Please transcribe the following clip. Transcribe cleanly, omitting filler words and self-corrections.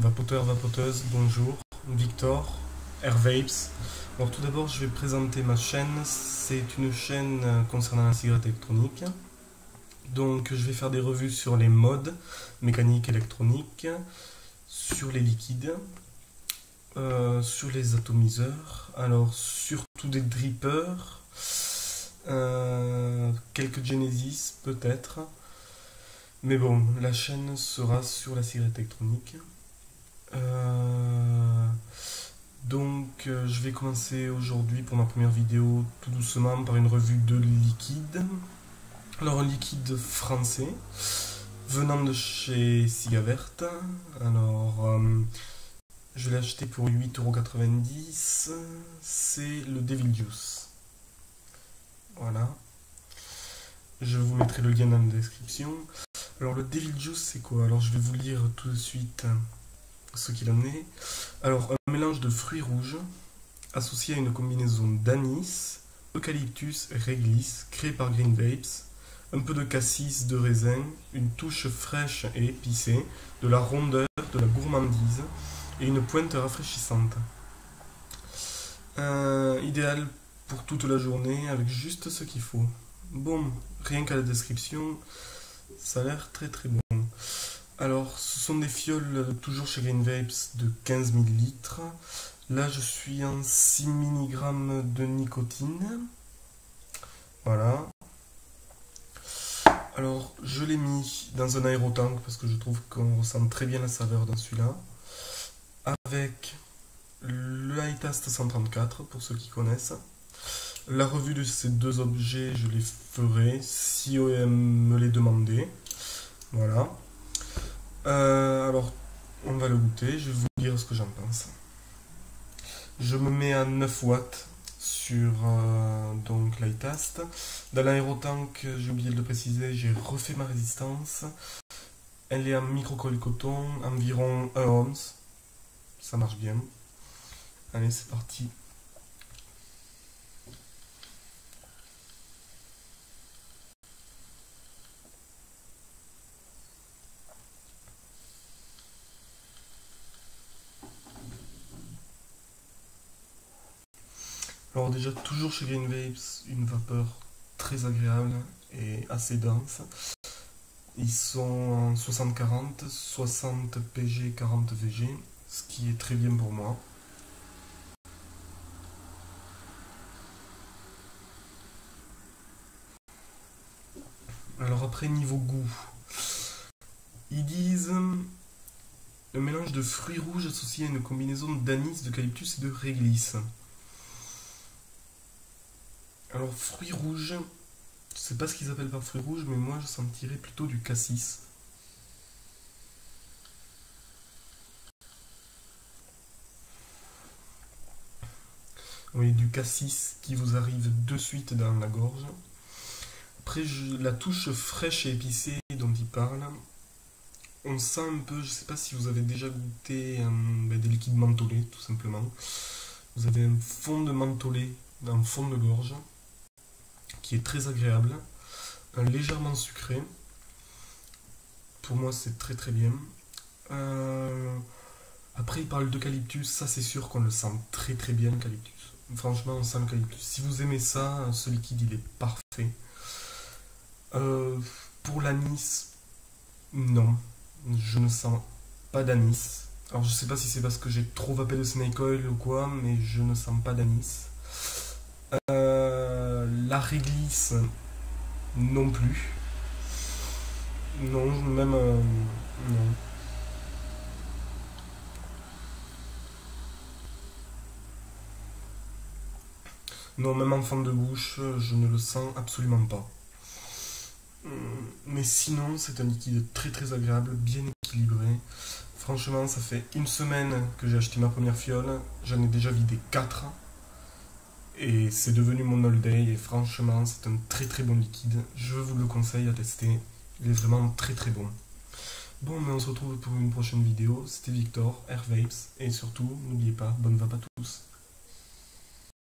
Vapoteurs, vapoteuses, bonjour, Victor, Airvapes. Alors tout d'abord je vais présenter ma chaîne, c'est une chaîne concernant la cigarette électronique. Donc je vais faire des revues sur les modes, mécaniques, électroniques, sur les liquides, sur les atomiseurs, alors surtout des drippers, quelques Genesis peut-être. Mais bon, la chaîne sera sur la cigarette électronique. Je vais commencer aujourd'hui pour ma première vidéo tout doucement par une revue de liquide. Alors un liquide français venant de chez Cigavert. Alors je l'ai acheté pour 8,90 €. C'est le Devil Juice. Voilà. Je vous mettrai le lien dans la description. Alors le Devil Juice c'est quoi? Alors je vais vous lire tout de suite ce qu'il en est. Alors un mélange de fruits rouges associé à une combinaison d'anis, eucalyptus et réglisse créé par Green Vapes, un peu de cassis, de raisin, une touche fraîche et épicée, de la rondeur, de la gourmandise et une pointe rafraîchissante. Idéal pour toute la journée avec juste ce qu'il faut. Bon, rien qu'à la description, ça a l'air très très bon. Alors, ce sont des fioles toujours chez Green Vapes de 15 ml. Là, je suis en 6 mg de nicotine. Voilà. Alors, je l'ai mis dans un aérotank parce que je trouve qu'on ressent très bien la saveur dans celui-là. Avec le iTast 134 pour ceux qui connaissent. La revue de ces deux objets, je les ferai si OEM me les demandait. Voilà. Alors, on va le goûter. Je vais vous dire ce que j'en pense. Je me mets à 9 watts sur donc l'iTast. Dans l'aérotank, j'ai oublié de le préciser, j'ai refait ma résistance. Elle est en micro-colle coton, environ 1 ohm. Ça marche bien. Allez, c'est parti. Alors déjà, toujours chez Green Vapes, une vapeur très agréable et assez dense. Ils sont en 60-40, 60 PG, 40 VG, ce qui est très bien pour moi. Alors après, niveau goût, ils disent un mélange de fruits rouges associé à une combinaison d'anis, d'eucalyptus et de réglisse. Alors, fruits rouges, je sais pas ce qu'ils appellent par fruits rouges, mais moi je sentirais plutôt du cassis. Oui, du cassis qui vous arrive de suite dans la gorge. Après, la touche fraîche et épicée dont il parle, on sent un peu, je sais pas si vous avez déjà goûté des liquides mentholés, tout simplement. Vous avez un fond de mentholé dans le fond de gorge, qui est très agréable, légèrement sucré. Pour moi, c'est très très bien. Après, il parle d'eucalyptus, ça c'est sûr qu'on le sent très très bien, l'eucalyptus. Franchement, on sent l'eucalyptus. Si vous aimez ça, ce liquide, il est parfait. Pour l'anis, non, je ne sens pas d'anis. Alors, je sais pas si c'est parce que j'ai trop vapé de snake oil ou quoi, mais je ne sens pas d'anis. La réglisse, non plus. Non, même... non. Non, même en fond de bouche, je ne le sens absolument pas. Mais sinon, c'est un liquide très très agréable, bien équilibré. Franchement, ça fait une semaine que j'ai acheté ma première fiole. J'en ai déjà vidé 4. Et c'est devenu mon all day. Et franchement, c'est un très très bon liquide. Je vous le conseille à tester. Il est vraiment très très bon. Bon, mais on se retrouve pour une prochaine vidéo. C'était Victor, Airvapes. Et surtout, n'oubliez pas, bonne vape à tous.